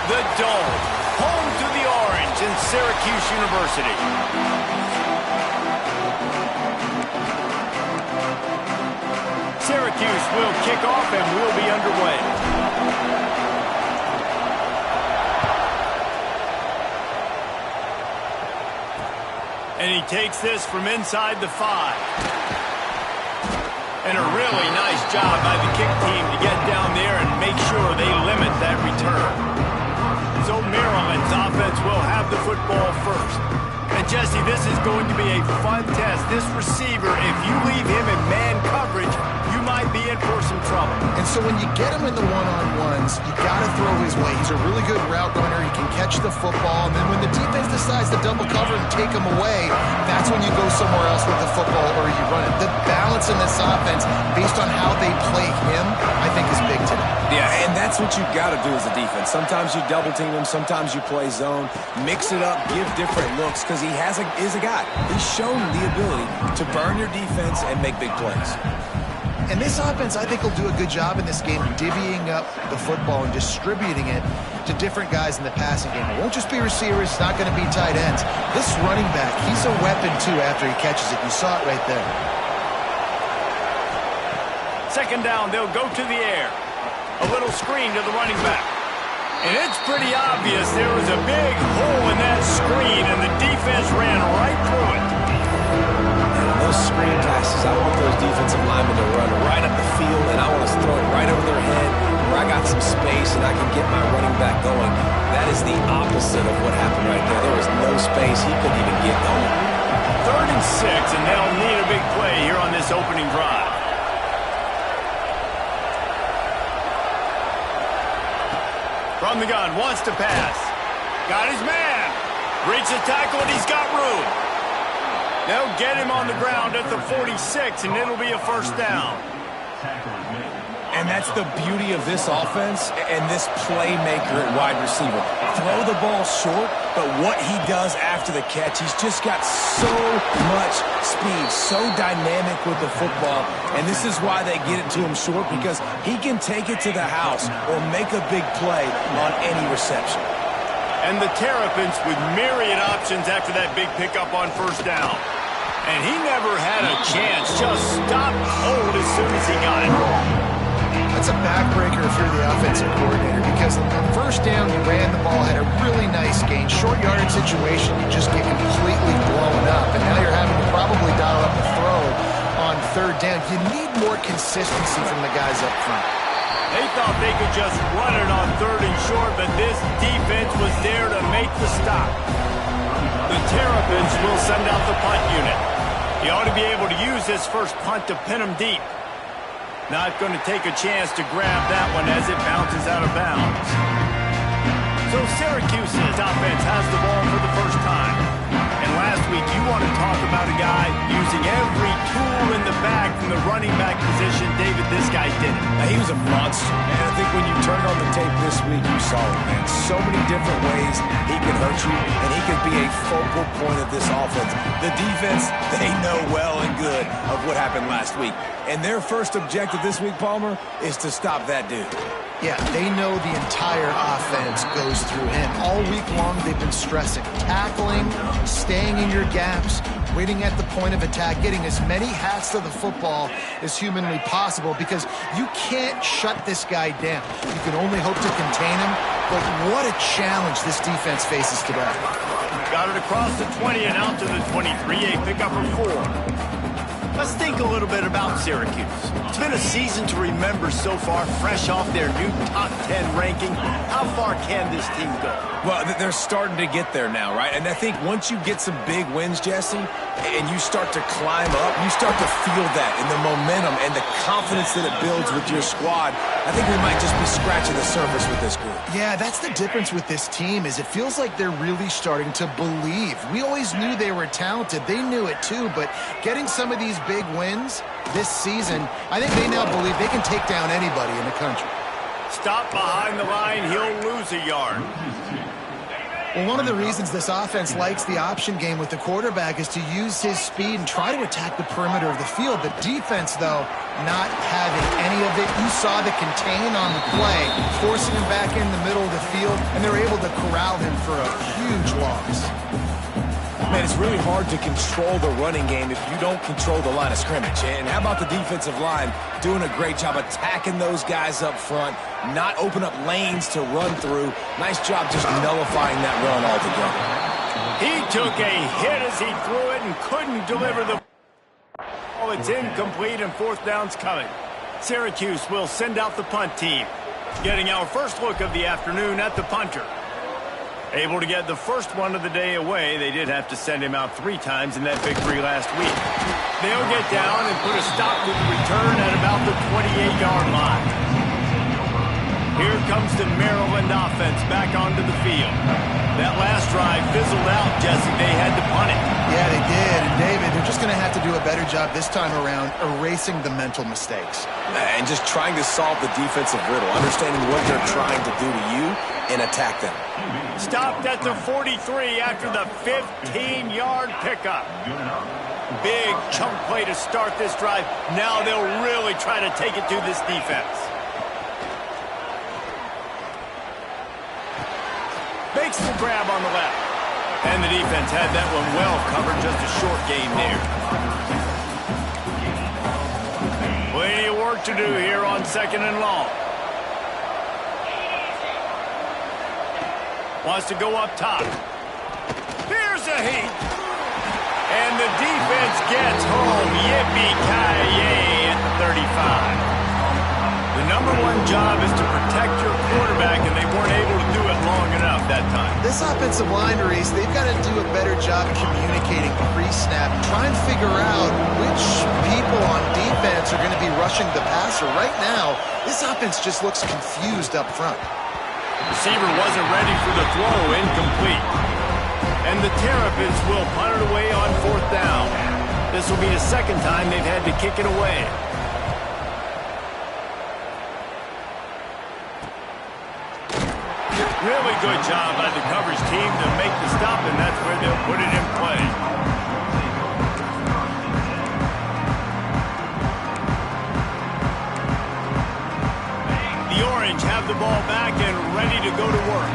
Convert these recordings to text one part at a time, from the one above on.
The Dome, home to the Orange in Syracuse University. Syracuse will kick off and we'll be underway. And he takes this from inside the 5. And a really nice job by the kick team to get down there and make sure they limit that return. So Maryland's offense will have the football first. And Jesse, this is going to be a fun test. This receiver, if you leave him in man coverage, you might be in for some trouble. And so when you get him in the one-on-ones, you got to throw his way. He's a really good route runner. He can catch the football. And then when the defense decides to double cover and take him away, that's when you go somewhere else with the football or you run it. The balance in this offense, based on how they play him, I think is big today. Yeah, and that's what you've got to do as a defense. Sometimes you double team him, sometimes you play zone, mix it up, give different looks, because he is a guy. He's shown the ability to burn your defense and make big plays. And this offense, I think, will do a good job in this game divvying up the football and distributing it to different guys in the passing game. It won't just be receivers. It's not going to be tight ends. This running back, he's a weapon, too, after he catches it. You saw it right there. Second down, they'll go to the air. A little screen to the running back. And it's pretty obvious there was a big hole in that screen, and the defense ran right through it. And those screen passes, I want those defensive linemen to run right up the field, and I want to throw it right over their head where I got some space and I can get my running back going. That is the opposite of what happened right there. There was no space. He couldn't even get going. 3rd and 6, and they'll need a big play here on this opening drive. From the gun, wants to pass. Got his man. Breaks the tackle, and he's got room. They'll get him on the ground at the 46, and it'll be a first down. And that's the beauty of this offense and this playmaker at wide receiver. Throw the ball short, but what he does after the catch, he's just got so much speed, so dynamic with the football. And this is why they get it to him short, because he can take it to the house or make a big play on any reception. And the Terrapins with myriad options after that big pickup on first down. And he never had a chance, just stopped cold as soon as he got it. That's a backbreaker if you're the offensive coordinator, because on first down, you ran the ball, had a really nice gain. Short yardage situation, you just get completely blown up. And now you're having to probably dial up the throw on 3rd down. You need more consistency from the guys up front. They thought they could just run it on 3rd and short, but this defense was there to make the stop. The Terrapins will send out the punt unit. He ought to be able to use this first punt to pin him deep. Not going to take a chance to grab that one as it bounces out of bounds. So Syracuse's offense has the ball for the first time. And last week, you want to talk about a guy using every tool in the bag from the running back position. David, this guy did it. He was a monster. And I think when you turned on the tape this week, you saw it, man. So many different ways he could hurt you, and he could be a focal point of this offense. The defense, they know well and good of what happened last week. And their first objective this week, Palmer, is to stop that dude. Yeah, they know the entire offense goes through him. All week long, they've been stressing tackling, staying in your gaps, waiting at the point of attack, getting as many hats to the football as humanly possible, because you can't shut this guy down. You can only hope to contain him, but what a challenge this defense faces today. Got it across the 20 and out to the 23, a pickup of 4. Let's think a little bit about Syracuse. It's been a season to remember so far, fresh off their new top 10 ranking. How far can this team go? Well, they're starting to get there now, right? And I think once you get some big wins, Jesse, and you start to climb up, you start to feel that in the momentum and the confidence that it builds with your squad. I think we might just be scratching the surface with this group. Yeah, that's the difference with this team, is it feels like they're really starting to believe. We always knew they were talented. They knew it too, but getting some of these big wins this season, I think they now believe they can take down anybody in the country. Stop behind the line, he'll lose a yard. Well, one of the reasons this offense likes the option game with the quarterback is to use his speed and try to attack the perimeter of the field. The defense, though, not having any of it. You saw the contain on the play, forcing him back in the middle of the field, and they're able to corral him for a huge loss. Man, it's really hard to control the running game if you don't control the line of scrimmage. And how about the defensive line doing a great job attacking those guys up front, not open up lanes to run through. Nice job just nullifying that run altogether. He took a hit as he threw it and couldn't deliver the ball. It's incomplete and fourth down's coming. Syracuse will send out the punt team. Getting our first look of the afternoon at the punter. Able to get the first one of the day away. They did have to send him out 3 times in that victory last week. They'll get down and put a stop to the return at about the 28-yard line. Here comes the Maryland offense back onto the field. That last drive fizzled out, Jesse. They had to punt it. Yeah, they did. And David, they're just going to have to do a better job this time around erasing the mental mistakes. And just trying to solve the defensive riddle, understanding what they're trying to do to you and attack them. Stopped at the 43 after the 15-yard pickup. Big chunk play to start this drive. Now they'll really try to take it to this defense. Makes the grab on the left. And the defense had that one well covered. Just a short gain there. Plenty of work to do here on 2nd and long. Wants to go up top. Here's a heat. And the defense gets home. Yippee-ki-yay at the 35. The #1 job is to protect your quarterback, and they weren't able to do it long enough that time. This offensive line, Reese, they've got to do a better job communicating pre-snap, try and figure out which people on defense are going to be rushing the passer. Right now, this offense just looks confused up front. Receiver wasn't ready for the throw, incomplete. And the Terrapins will punt it away on 4th down. This will be the second time they've had to kick it away. Really good job by the coverage team to make the stop, and that's where they'll put it in play. The Orange have the ball back and ready to go to work.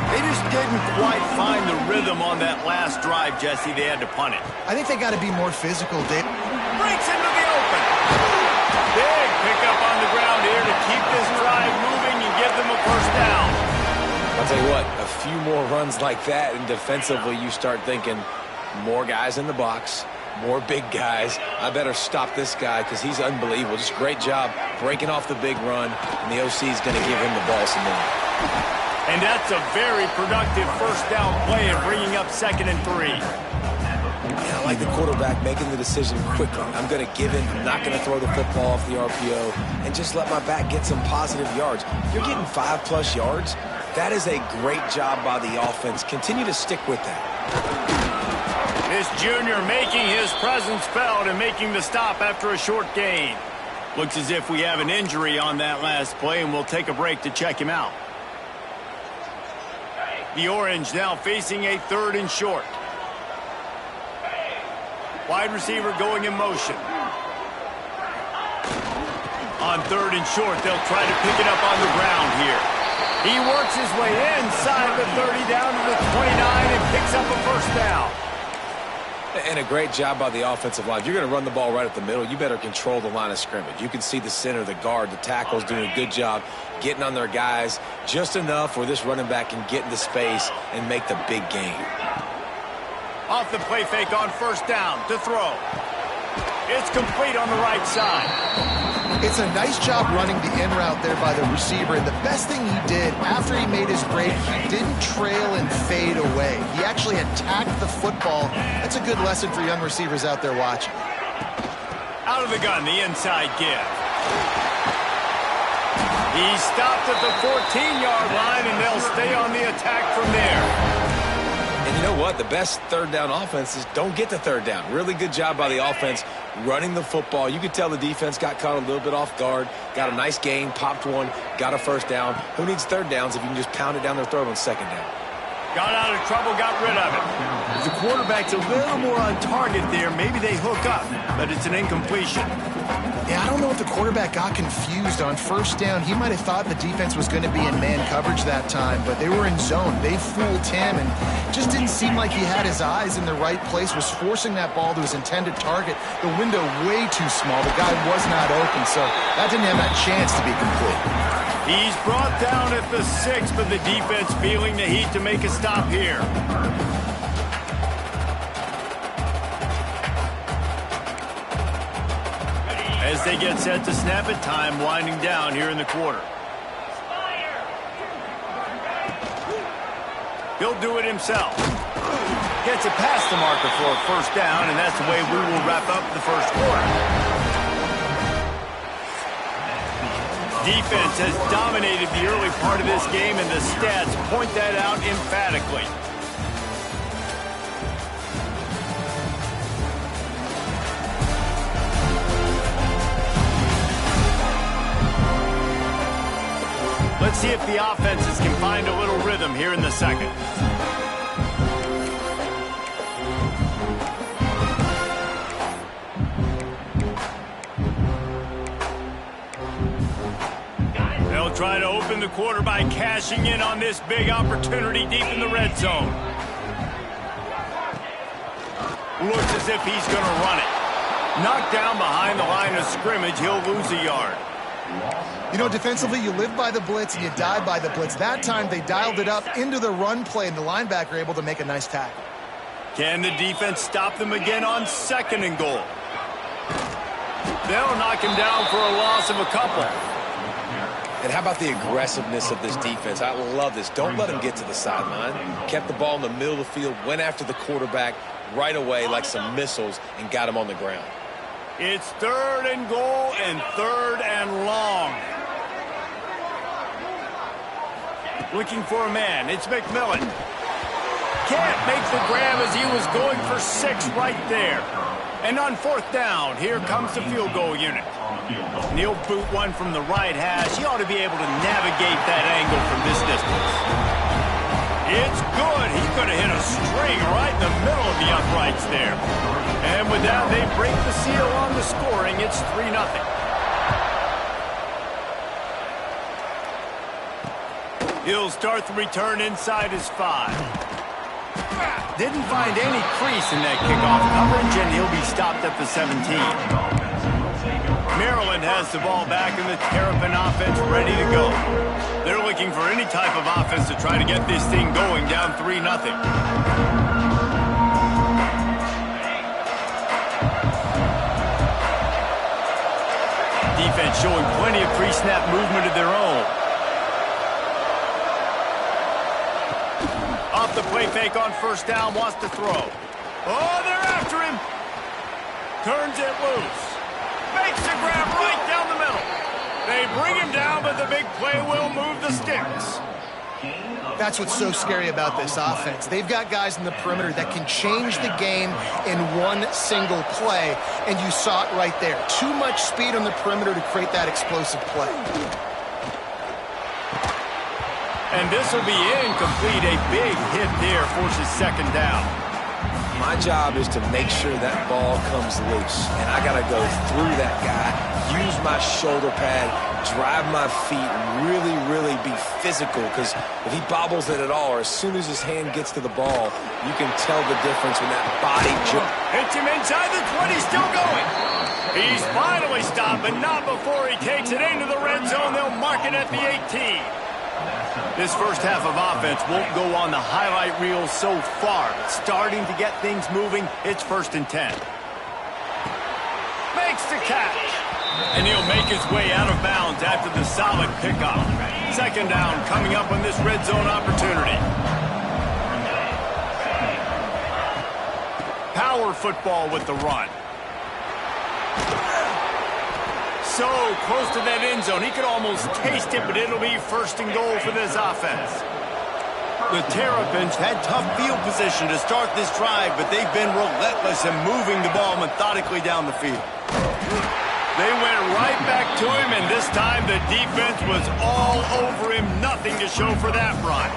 They just didn't quite find the rhythm on that last drive, Jesse. They had to punt it. I think they got to be more physical, Dave. Breaks into the open. Big pickup on the ground here to keep this drive moving and give them a first down. I'll tell you what, a few more runs like that, and defensively you start thinking more guys in the box, more big guys. I better stop this guy because he's unbelievable. Just great job breaking off the big run, and the OC is going to give him the ball some more. And that's a very productive first down play and bringing up 2nd and 3. Yeah, I like the quarterback making the decision quickly. I'm going to give in. I'm not going to throw the football off the RPO and just let my back get some positive yards. You're getting 5+ yards. That is a great job by the offense. Continue to stick with that. This junior making his presence felt and making the stop after a short gain. Looks as if we have an injury on that last play, and we'll take a break to check him out. The Orange now facing a 3rd and short. Wide receiver going in motion. On 3rd and short, they'll try to pick it up on the ground here. He works his way inside the 30 down to the 29 and picks up a first down. And a great job by the offensive line. If you're going to run the ball right at the middle, you better control the line of scrimmage. You can see the center, the guard, the tackles doing a good job getting on their guys just enough where this running back can get into space and make the big gain. Off the play fake on first down to throw. It's complete on the right side. It's a nice job running the in route there by the receiver. And the best thing he did after he made his break, he didn't trail and fade away. He actually attacked the football. That's a good lesson for young receivers out there watching. Out of the gun, the inside give. He stopped at the 14-yard line, and they'll stay on the attack from there. And you know what? The best 3rd down offense is don't get the 3rd down. Really good job by the offense running the football. You could tell the defense got caught a little bit off guard, got a nice gain, popped one, got a first down. Who needs 3rd downs if you can just pound it down their throat on 2nd down? Got out of trouble, got rid of it. If the quarterback's a little more on target there, maybe they hook up, but it's an incompletion. Yeah, I don't know if the quarterback got confused on first down. He might have thought the defense was going to be in man coverage that time, but they were in zone. They fooled him and just didn't seem like he had his eyes in the right place, was forcing that ball to his intended target. The window way too small. The guy was not open, so that didn't have that chance to be complete. He's brought down at the 6, but the defense feeling the heat to make a stop here. As they get set to snap it, time winding down here in the quarter. He'll do it himself. Gets it past the marker for a first down, and that's the way we will wrap up the first quarter. Defense has dominated the early part of this game, and the stats point that out emphatically. Let's see if the offenses can find a little rhythm here in the second. They'll try to open the quarter by cashing in on this big opportunity deep in the red zone. Looks as if he's going to run it. Knocked down behind the line of scrimmage, he'll lose a yard. You know, defensively, you live by the blitz and you die by the blitz. That time, they dialed it up into the run play, and the linebacker able to make a nice tackle. Can the defense stop them again on 2nd and goal? They'll knock him down for a loss of a couple. And how about the aggressiveness of this defense? I love this. Don't let him get to the sideline. Kept the ball in the middle of the field, went after the quarterback right away like some missiles, and got him on the ground. It's 3rd and goal and 3rd and long. Looking for a man. It's McMillan. Can't make the grab as he was going for 6 right there. And on 4th down, here comes the field goal unit. He'll boot one from the right hash. He ought to be able to navigate that angle from this distance. It's good. He could have hit a string right in the middle of the uprights there. And with that, they break the seal on the scoring. It's 3-0. He'll start the return inside his 5. Didn't find any crease in that kickoff coverage, and he'll be stopped at the 17. Maryland has the ball back, and the Terrapin offense ready to go. They're looking for any type of offense to try to get this thing going, down 3-0. Defense showing plenty of pre-snap movement of their own. Off the play fake on 1st down, wants to throw. Oh, they're after him. Turns it loose. Makes a grab right down the middle. They bring him down, but the big play will move the sticks. That's what's so scary about this offense. They've got guys in the perimeter that can change the game in one single play, and you saw it right there. Too much speed on the perimeter to create that explosive play. And this will be incomplete. A big hit there forces 2nd down. My job is to make sure that ball comes loose, and I got to go through that guy, use my shoulder pad, drive my feet, and really, really be physical, because if he bobbles it at all, or as soon as his hand gets to the ball, you can tell the difference when that body jump. Hits him inside the 20, still going. He's finally stopped, but not before he takes it into the red zone. They'll mark it at the 18. This first half of offense won't go on the highlight reel so far. Starting to get things moving. It's 1st and 10. Makes the catch. And he'll make his way out of bounds after the solid pickup. 2nd down coming up on this red zone opportunity. Power football with the run. So close to that end zone. He could almost taste it, but it'll be 1st and goal for this offense. The Terrapins had tough field position to start this drive, but they've been relentless in moving the ball methodically down the field. They went right back to him, and this time the defense was all over him. Nothing to show for that run.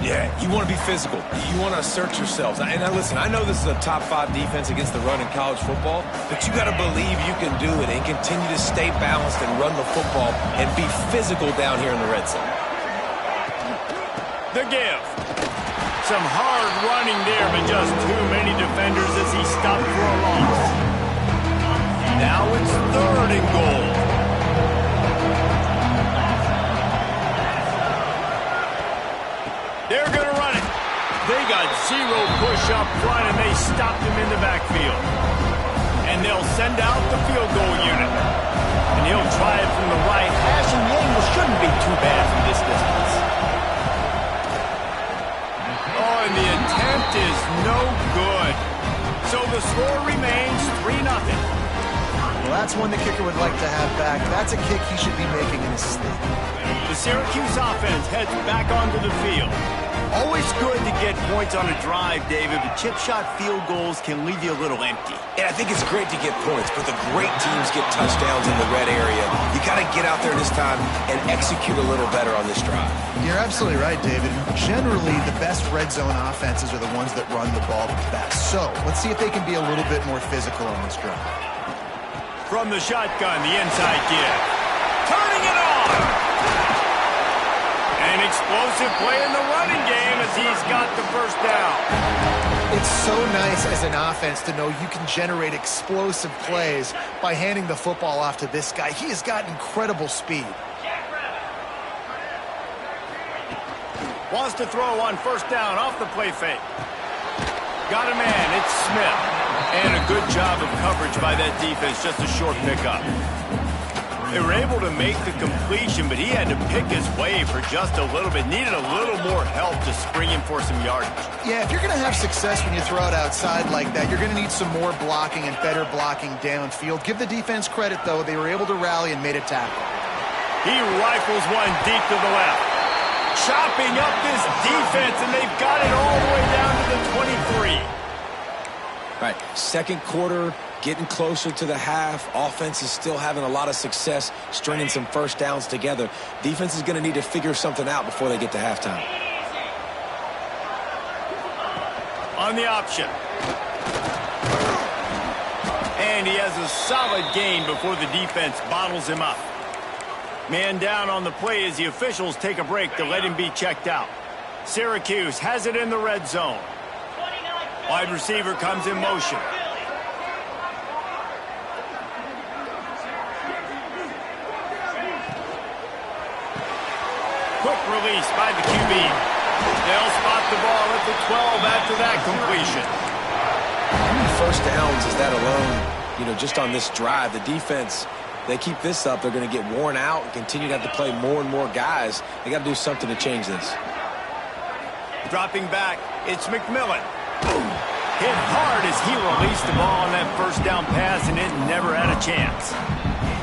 Yeah, you want to be physical. You want to assert yourselves. And now listen, I know this is a top 5 defense against the run in college football, but you got to believe you can do it and continue to stay balanced and run the football and be physical down here in the red zone. The give. Some hard running there, but just too many defenders as he stopped for a loss. Now it's 3rd and goal. They're going to run it. They got 0 push up front, and they stopped him in the backfield. And they'll send out the field goal unit. And he'll try it from the right hash, and the angle shouldn't be too bad from this distance. Oh, and the attempt is no good. So the score remains 3-0. Well, that's one the kicker would like to have back. That's a kick he should be making in his sleep. The Syracuse offense heads back onto the field. Always good to get points on a drive, David, but chip shot field goals can leave you a little empty. And I think it's great to get points, but the great teams get touchdowns in the red area. You got to get out there this time and execute a little better on this drive. You're absolutely right, David. Generally, the best red zone offenses are the ones that run the ball the best. So let's see if they can be a little bit more physical on this drive. From the shotgun, the inside give. Turning it on! An explosive play in the running game as he's got the first down. It's so nice as an offense to know you can generate explosive plays by handing the football off to this guy. He has got incredible speed. Wants to throw on first down off the play fake. Got a man, it's Smith. And a good job of coverage by that defense, just a short pickup. They were able to make the completion, but he had to pick his way for just a little bit. Needed a little more help to spring him for some yardage. Yeah, if you're going to have success when you throw it outside like that, you're going to need some more blocking and better blocking downfield. Give the defense credit, though. They were able to rally and made a tackle. He rifles one deep to the left. Chopping up this defense, and they've got it all the way down to the 23. All right, second quarter, getting closer to the half. Offense is still having a lot of success stringing some first downs together. Defense is going to need to figure something out before they get to halftime. On the option. And he has a solid gain before the defense bottles him up. Man down on the play as the officials take a break to let him be checked out. Syracuse has it in the red zone. Wide receiver comes in motion. Quick release by the QB. They'll spot the ball at the 12 after that completion. First downs is that alone, just on this drive. The defense, they keep this up, they're going to get worn out and continue to have to play more and more guys. They got to do something to change this. Dropping back, it's McMillan. Hit hard as he released the ball on that first down pass, and it never had a chance.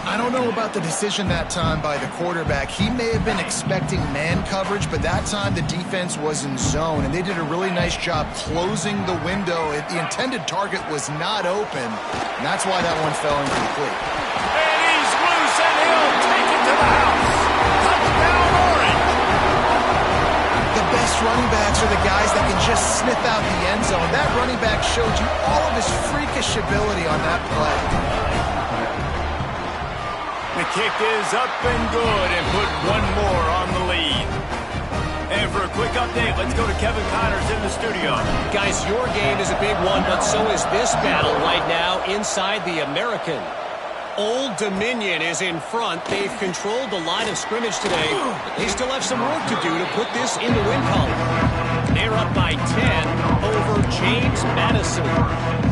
I don't know about the decision that time by the quarterback. He may have been expecting man coverage, but that time the defense was in zone, and they did a really nice job closing the window. The intended target was not open, and that's why that one fell incomplete. And he's loose, and he'll take it to the house. Touchdown, Orange. The best running backs are the guys that can just sniff out the end zone. That running back showed you all of his freakish ability on that play. The kick is up and good and put one more on the lead. And for a quick update, let's go to Kevin Connors in the studio. Guys, your game is a big one, but so is this battle right now inside the American. Old Dominion is in front. They've controlled the line of scrimmage today, but they still have some work to do to put this in the win column. They're up by 10 over James Madison.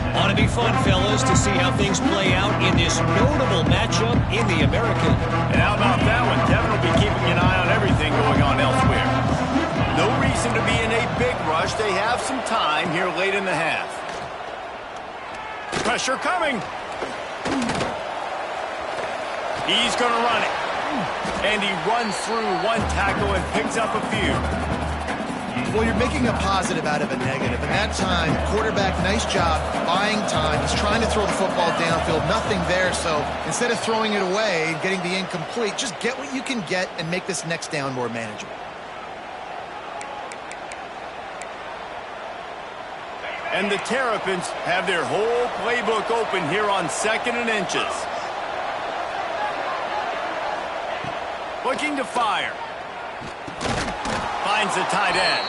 Ought to be fun, fellas, to see how things play out in this notable matchup in the American. And how about that one? Kevin will be keeping an eye on everything going on elsewhere. No reason to be in a big rush. They have some time here late in the half. Pressure coming. He's going to run it. And he runs through one tackle and picks up a few. Well, you're making a positive out of a negative. And that time, quarterback, nice job buying time. He's trying to throw the football downfield. Nothing there. So instead of throwing it away and getting the incomplete, just get what you can get and make this next down more manageable. And the Terrapins have their whole playbook open here on 2nd and inches. Looking to fire. Finds the tight end.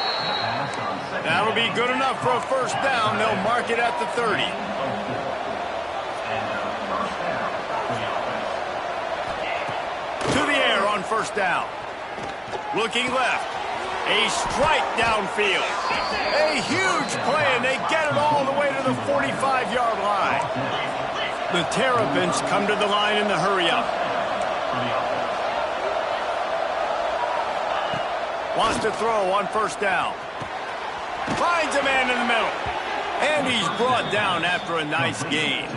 That'll be good enough for a first down. They'll mark it at the 30. To the air on first down. Looking left. A strike downfield. A huge play, and they get it all the way to the 45-yard line. The Terrapins come to the line in the hurry-up. Wants to throw on first down. Finds a man in the middle. And he's brought down after a nice gain.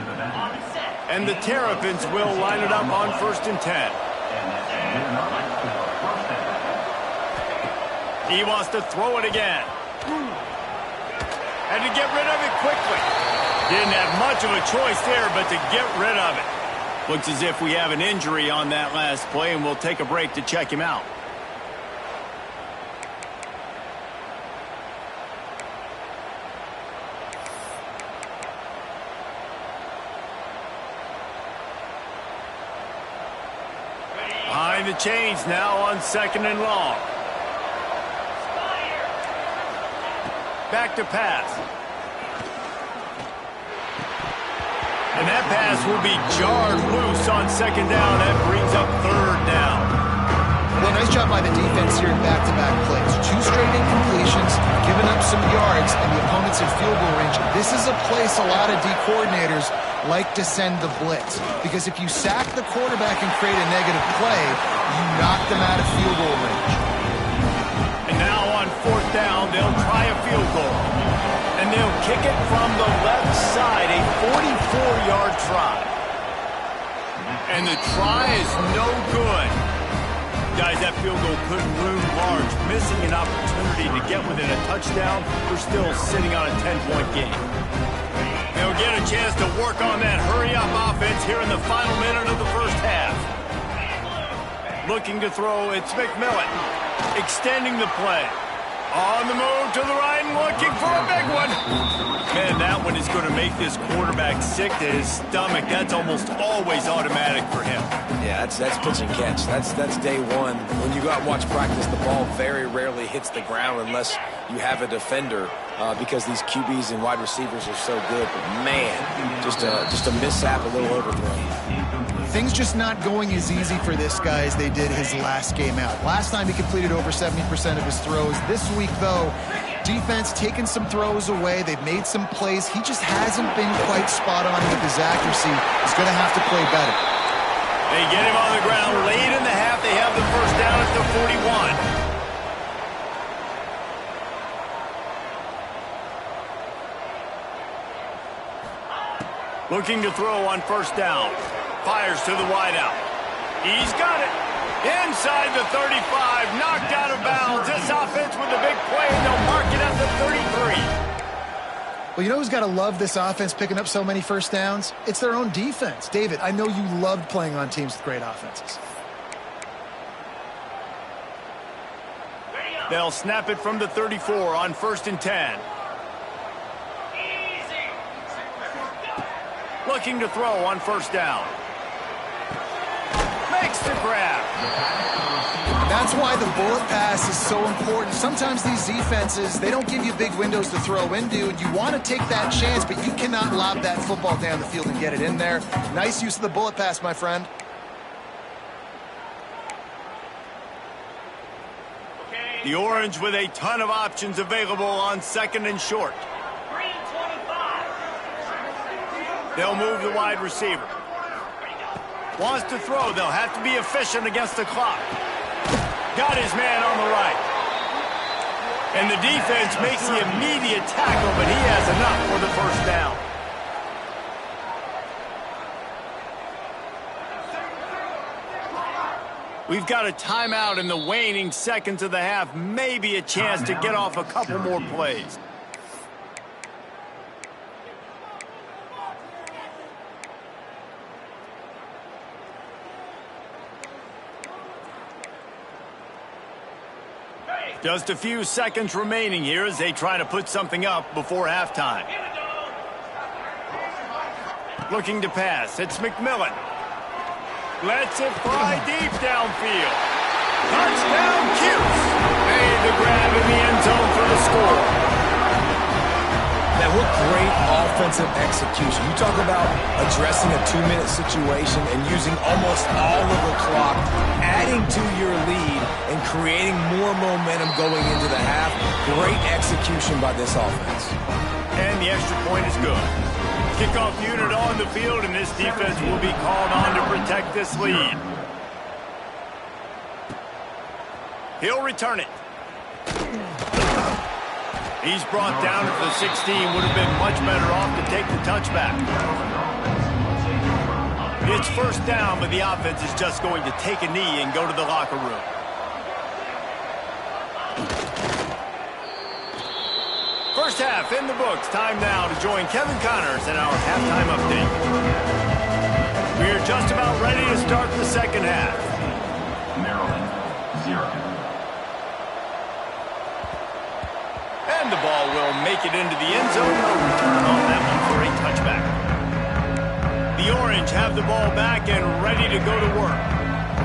And the Terrapins will line it up on 1st and 10. He wants to throw it again. And to get rid of it quickly. Didn't have much of a choice there, but to get rid of it. Looks as if we have an injury on that last play, and we'll take a break to check him out. Behind the chains now on 2nd and long. Back to pass. And that pass will be jarred loose on 2nd down. That brings up 3rd down. Well, nice job by the defense here in back-to-back plays. 2 straight incompletions, giving up some yards, and the opponent's in field goal range. This is a place a lot of D coordinators like to send the blitz. Because if you sack the quarterback and create a negative play, you knock them out of field goal range. And now on 4th down, they'll try a field goal. And they'll kick it from the left side, a 44-yard try. And the try is no good. Guys, that field goal couldn't loom large. Missing an opportunity to get within a touchdown. We're still sitting on a 10-point game. They'll get a chance to work on that hurry-up offense here in the final minute of the first half. Looking to throw, it's McMillan. Extending the play. On the move to the right and looking for a big one. Man, that one is going to make this quarterback sick to his stomach. That's almost always automatic for him. Yeah, that's pitch and catch. That's day one. When you go out and watch practice, the ball very rarely hits the ground unless you have a defender because these QBs and wide receivers are so good. But man, just a mishap, a little overthrow. Things just not going as easy for this guy as they did his last game out. Last time he completed over 70% of his throws. This week, though, defense taking some throws away. They've made some plays. He just hasn't been quite spot on with his accuracy. He's going to have to play better. They get him on the ground late in the half. They have the first down at the 41. Looking to throw on first down. Fires to the wideout. He's got it. Inside the 35. Knocked out of bounds. This offense with a big play, and they'll mark it at the 33. Well, you know who's got to love this offense picking up so many first downs? It's their own defense. David, I know you loved playing on teams with great offenses. They'll snap it from the 34 on 1st and 10. Looking to throw on first down. Makes the grab. That's why the bullet pass is so important. Sometimes these defenses, they don't give you big windows to throw into, and you want to take that chance, but you cannot lob that football down the field and get it in there. Nice use of the bullet pass, my friend. The Orange with a ton of options available on 2nd and short. They'll move the wide receiver. Wants to throw. They'll have to be efficient against the clock. Got his man on the right. And the defense makes the immediate tackle, but he has enough for the first down. We've got a timeout in the waning seconds of the half. Maybe a chance to get off a couple more plays. Just a few seconds remaining here as they try to put something up before halftime. Looking to pass. It's McMillan. Lets it fly deep downfield. Touchdown, CUSE. Made the grab in the end zone for the score. Man, what great offensive execution. You talk about addressing a 2-minute situation and using almost all of the clock, adding to your lead, and creating more momentum going into the half. Great execution by this offense. And the extra point is good. Kickoff unit on the field, and this defense will be called on to protect this lead. He'll return it. He's brought down at the 16. Would have been much better off to take the touchback. It's first down, but the offense is just going to take a knee and go to the locker room. First half in the books. Time now to join Kevin Connors in our halftime update. We're just about ready to start the second half. Maryland, 0. And the ball will make it into the end zone. No return on that one for a touchback. The Orange have the ball back and ready to go to work.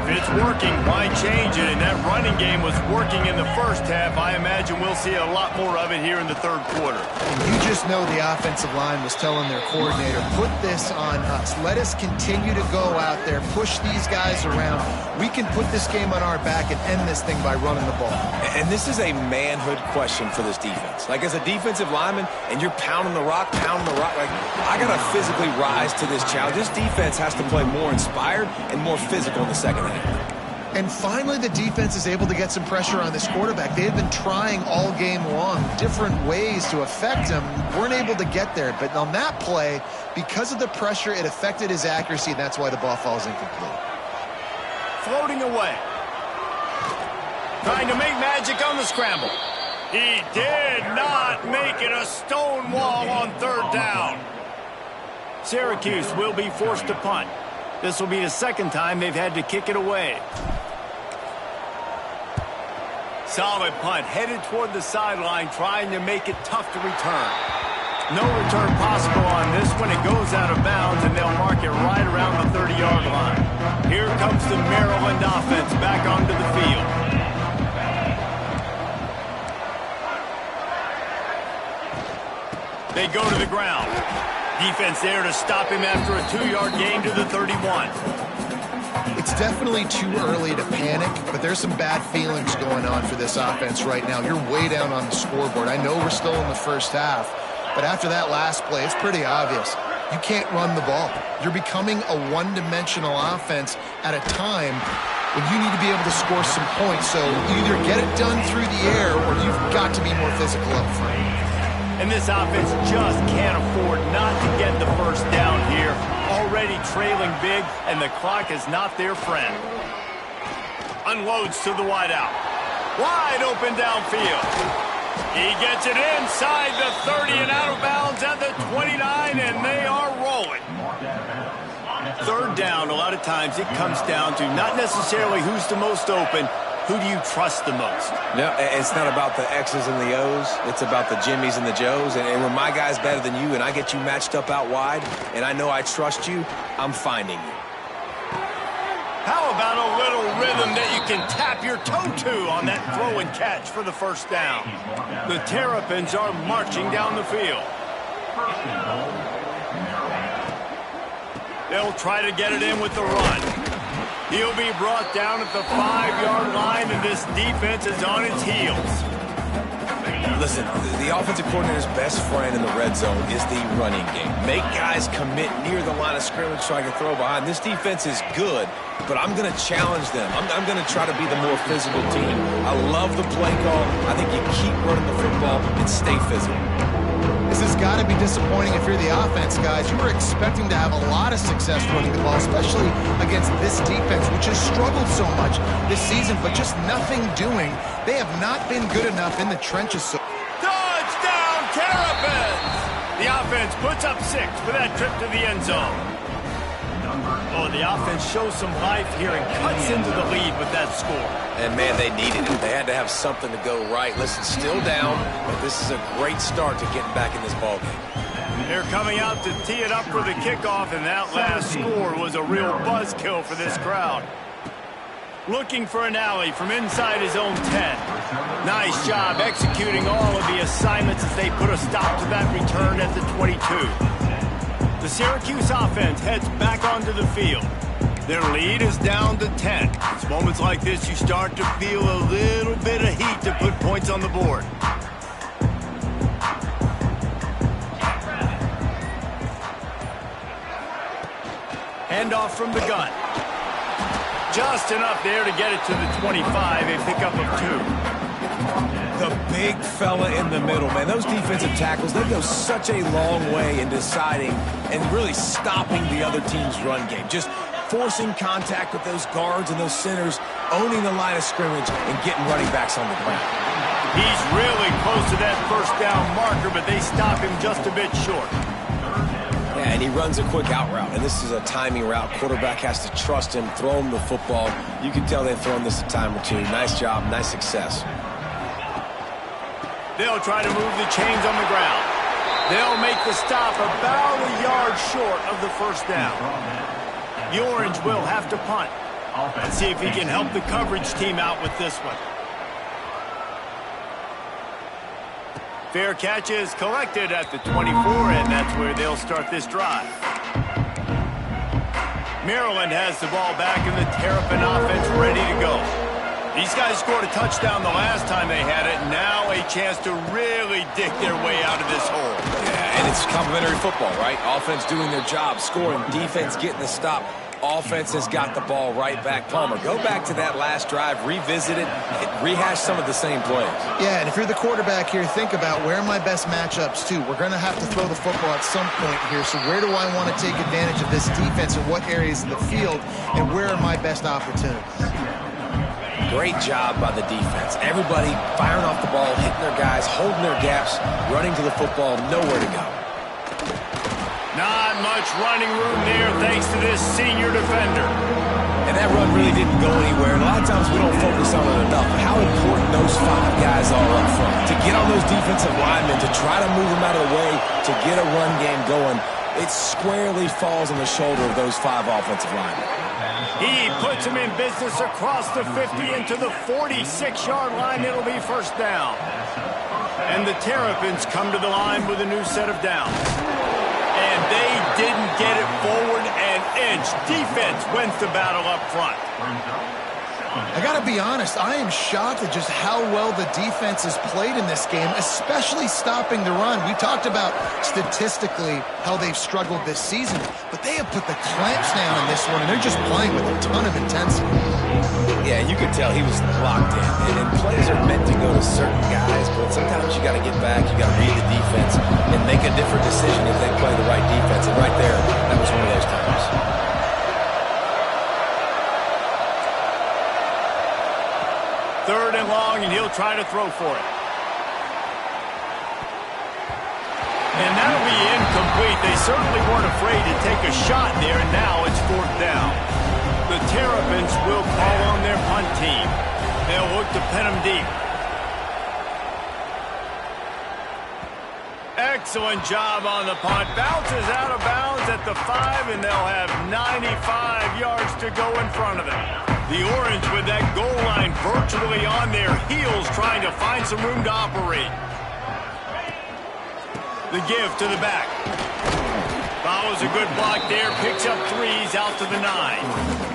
If it's working, why change it? And that running game was working in the first half. I imagine we'll see a lot more of it here in the third quarter. You just know the offensive line was telling their coordinator, put this on us. Let us continue to go out there, push these guys around. We can put this game on our back and end this thing by running the ball. And this is a manhood question for this defense. Like, as a defensive lineman, and you're pounding the rock, like, I got to physically rise to this challenge. This defense has to play more inspired and more physical in the second half. And finally, the defense is able to get some pressure on this quarterback. They had been trying all game long different ways to affect him. Weren't able to get there. But on that play, because of the pressure, it affected his accuracy, and that's why the ball falls incomplete. Floating away. Trying to make magic on the scramble. He did not make it a stone wall on third down. Syracuse will be forced to punt. This will be the second time they've had to kick it away. Solid punt, headed toward the sideline, trying to make it tough to return. No return possible on this when it goes out of bounds, and they'll mark it right around the 30-yard line. Here comes the Maryland offense back onto the field. They go to the ground. Defense there to stop him after a 2-yard gain to the 31. It's definitely too early to panic, but there's some bad feelings going on for this offense right now. You're way down on the scoreboard. I know we're still in the first half, but after that last play, it's pretty obvious. You can't run the ball. You're becoming a one-dimensional offense at a time when you need to be able to score some points. So either get it done through the air or you've got to be more physical up front. And this offense just can't afford not to get the first down here. Already trailing big, and the clock is not their friend. Unloads to the wideout. Wide open downfield. He gets it inside the 30 and out of bounds at the 29, and they are rolling. Third down, a lot of times it comes down to not necessarily who's the most open, who do you trust the most? No, it's not about the X's and the O's. It's about the Jimmys and the Joes. And when my guy's better than you and I get you matched up out wide and I know I trust you, I'm finding you. How about a little rhythm that you can tap your toe to on that throw and catch for the first down? The Terrapins are marching down the field. They'll try to get it in with the run. He'll be brought down at the 5-yard line, and this defense is on its heels. Listen, the offensive coordinator's best friend in the red zone is the running game. Make guys commit near the line of scrimmage so I can throw behind. This defense is good, but I'm going to challenge them. I'm going to try to be the more physical team. I love the play call. I think you keep running the football and stay physical. This has got to be disappointing if you're the offense, guys. You were expecting to have a lot of success running the ball, especially against this defense, which has struggled so much this season, but just nothing doing. They have not been good enough in the trenches. Touchdown, Terrapins! The offense puts up 6 for that trip to the end zone. Number Oh, the offense shows some life here and cuts into the lead with that score. And, man, they needed it. They had to have something to go right. Listen, still down, but this is a great start to getting back in this ballgame. They're coming out to tee it up for the kickoff, and that last score was a real buzzkill for this crowd. Looking for an alley from inside his own 10. Nice job executing all of the assignments as they put a stop to that return at the 22. The Syracuse offense heads back onto the field. Their lead is down to 10. It's moments like this you start to feel a little bit of heat to put points on the board. Handoff from the gun. Just enough there to get it to the 25, a pickup of 2. The big fella in the middle, man. Those defensive tackles, they go such a long way in deciding and really stopping the other team's run game. Just forcing contact with those guards and those centers, owning the line of scrimmage, and getting running backs on the ground. He's really close to that first down marker, but they stop him just a bit short. Yeah, and he runs a quick out route, and this is a timing route. Quarterback has to trust him, throw him the football. You can tell they've thrown this a time or two. Nice job, nice success. They'll try to move the chains on the ground. They'll make the stop about a yard short of the first down. The Orange will have to punt. Let's see if he can help the coverage team out with this one. Fair catch is collected at the 24, and that's where they'll start this drive. Maryland has the ball back, and the Terrapin offense ready to go. These guys scored a touchdown the last time they had it. Now a chance to really dig their way out of this hole. Yeah, and it's complimentary football, right? Offense doing their job, scoring, defense getting the stop. Offense has got the ball right back. Palmer, go back to that last drive, revisit it, rehash some of the same plays. Yeah, and if you're the quarterback here, think about where are my best matchups too. We're going to have to throw the football at some point here, so where do I want to take advantage of this defense and what areas of the field, and where are my best opportunities? Great job by the defense. Everybody firing off the ball, hitting their guys, holding their gaps, running to the football, nowhere to go. Not much running room there thanks to this senior defender. And that run really didn't go anywhere. And a lot of times we don't focus on it enough. But how important those 5 guys are up front. To get on those defensive linemen, to try to move them out of the way, to get a run game going, it squarely falls on the shoulder of those 5 offensive linemen. He puts him in business across the 50 into the 46-yard line. It'll be first down. And the Terrapins come to the line with a new set of downs. And they didn't get it forward an inch. Defense wins the battle up front. I got to be honest, I am shocked at just how well the defense has played in this game, especially stopping the run. We talked about statistically how they've struggled this season, but they have put the clamps down in this one, and they're just playing with a ton of intensity. Yeah, you could tell he was locked in. And plays are meant to go to certain guys, but sometimes you got to get back, you got to read the defense, and make a different decision if they play the right defense. And right there, that was one of those times. Third and long, and he'll try to throw for it. And that'll be incomplete. They certainly weren't afraid to take a shot there, and now it's fourth down. The Terrapins will call on their punt team. They'll look to pin them deep. Excellent job on the punt. Bounces out of bounds at the 5, and they'll have 95 yards to go in front of them. The Orange with that goal line virtually on their heels, trying to find some room to operate. The give to the back. Follows a good block there, picks up 3s out to the 9.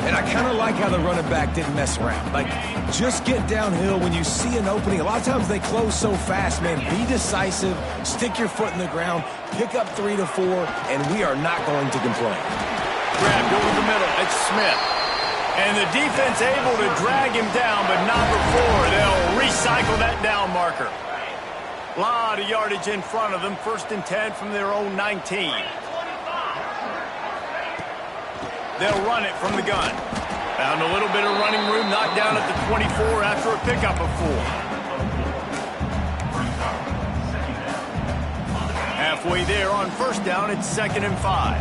And I kind of like how the running back didn't mess around. Like, just get downhill when you see an opening. A lot of times they close so fast, man. Be decisive, stick your foot in the ground, pick up 3 to 4, and we are not going to complain. Grabbed over the middle. It's Smith. And the defense able to drag him down, but not before they'll recycle that down marker. A lot of yardage in front of them. First and 10 from their own 19. They'll run it from the gun. Found a little bit of running room, knocked down at the 24 after a pickup of 4. Halfway there on first down, it's 2nd and 5.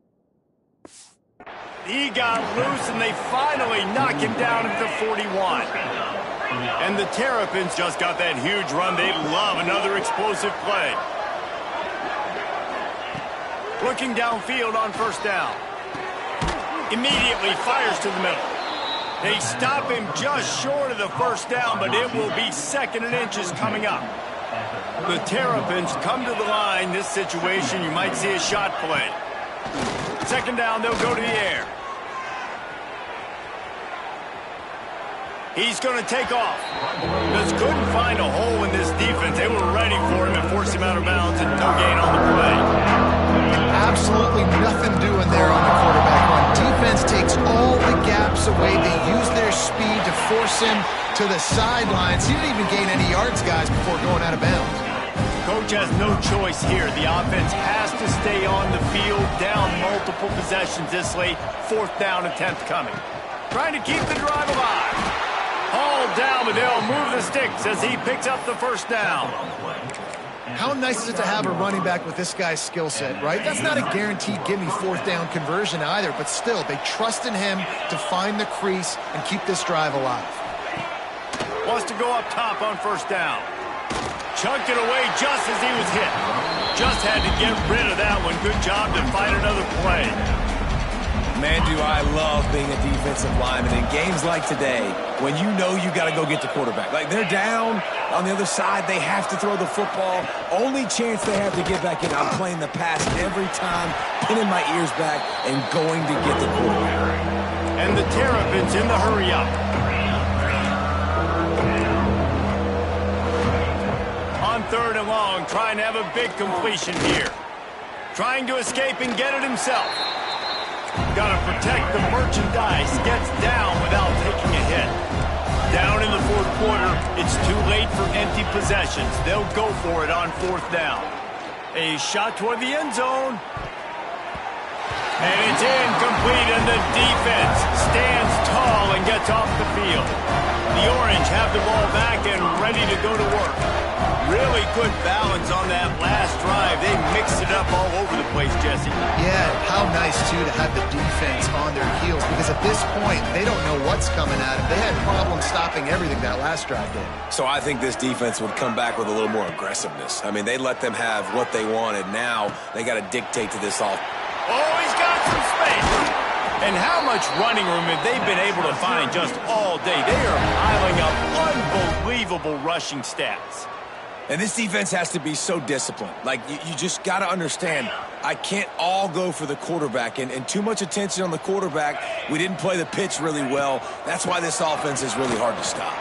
He got loose, and they finally knock him down at the 41. And the Terrapins just got that huge run. They love another explosive play. Looking downfield on first down. Immediately fires to the middle. They stop him just short of the first down, but it will be 2nd and inches coming up. The Terrapins come to the line. This situation, you might see a shot play. 2nd down, they'll go to the air. He's going to take off. Just couldn't find a hole in this defense. They were ready for him and forced him out of bounds, and no gain on the play. Absolutely nothing doing there on the quarterback run. Defense takes all the gaps away. They use their speed to force him to the sidelines. He didn't even gain any yards, guys, before going out of bounds. Coach has no choice here. The offense has to stay on the field, down multiple possessions this late. 4th down and 10th coming. Trying to keep the drive alive. Hauled down, but they'll move the sticks as he picks up the 1st down. How nice is it to have a running back with this guy's skill set, right? That's not a guaranteed give-me 4th down conversion either, but still, they trust in him to find the crease and keep this drive alive. Wants to go up top on 1st down. Chunked it away just as he was hit. Just had to get rid of that one. Good job to find another play. Man, do I love being a defensive lineman in games like today when you know you got to go get the quarterback. Like, they're down on the other side. They have to throw the football. Only chance they have to get back in. I'm playing the pass every time, pinning my ears back and going to get the quarterback. And the Terrapins in the hurry up. On 3rd and long, trying to have a big completion here. Trying to escape and get it himself. Got to protect the merchandise. Gets down without taking a hit. Down in the 4th quarter, it's too late for empty possessions. They'll go for it on 4th down. A shot toward the end zone. And it's incomplete, and the defense stands tall and gets off the field. The Orange have the ball back and ready to go to work. Really good balance on that last drive. They mixed it up all over the place, Jesse. Yeah, how nice, too, to have the defense on their heels, because at this point, they don't know what's coming at them. They had problems stopping everything that last drive did. So I think this defense would come back with a little more aggressiveness. I mean, they let them have what they wanted. Now they got to dictate to this offense. Oh, he's got some space. And how much running room have they been able to find just all day? They are piling up unbelievable rushing stats. And this defense has to be so disciplined. Like, you just got to understand, I can't all go for the quarterback. And too much attention on the quarterback. We didn't play the pitch really well. That's why this offense is really hard to stop.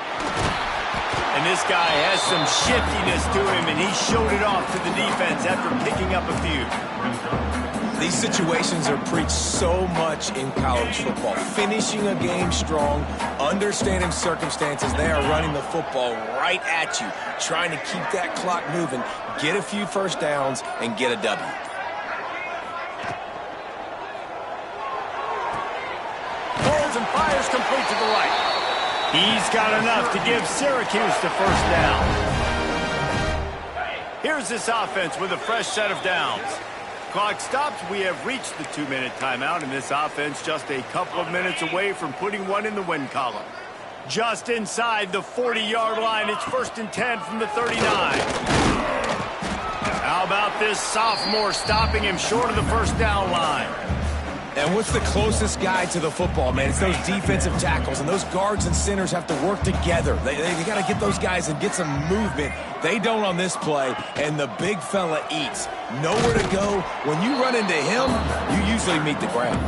And this guy has some shiftiness to him, and he showed it off to the defense after picking up a few. These situations are preached so much in college football. Finishing a game strong, understanding circumstances. They are running the football right at you, trying to keep that clock moving, get a few 1st downs, and get a W. Pulls and fires complete to the right. He's got enough to give Syracuse the 1st down. Here's this offense with a fresh set of downs. Clock stops. We have reached the 2-minute timeout, and this offense just a couple of minutes away from putting one in the win column. Just inside the 40-yard line, it's 1st and 10 from the 39. How about this sophomore stopping him short of the 1st down line? And what's the closest guy to the football, man? It's those defensive tackles, and those guards and centers have to work together. They got to get those guys and get some movement. They don't on this play, and the big fella eats. Nowhere to go. When you run into him, you usually meet the ground.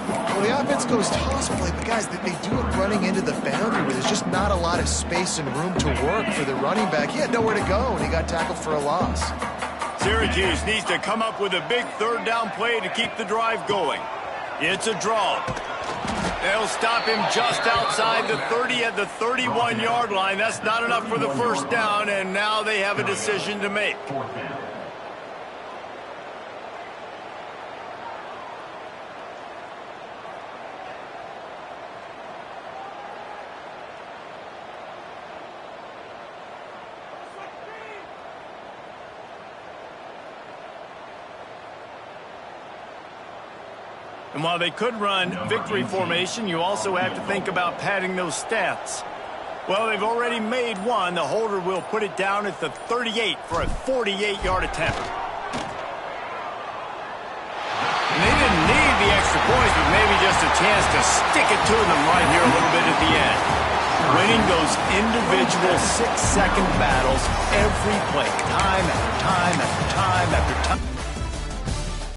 Well, the offense goes toss play, but guys, they do it running into the boundary where there's just not a lot of space and room to work for the running back. He had nowhere to go, and he got tackled for a loss. Syracuse needs to come up with a big 3rd down play to keep the drive going. It's a draw. They'll stop him just outside the 30 at the 31-yard line. That's not enough for the 1st down, and now they have a decision to make. And while they could run victory formation, you also have to think about padding those stats. Well, they've already made one. The holder will put it down at the 38 for a 48-yard attempt. And they didn't need the extra points, but maybe just a chance to stick it to them right here a little bit at the end. Winning those individual 6-second battles every play, time after time after time after time.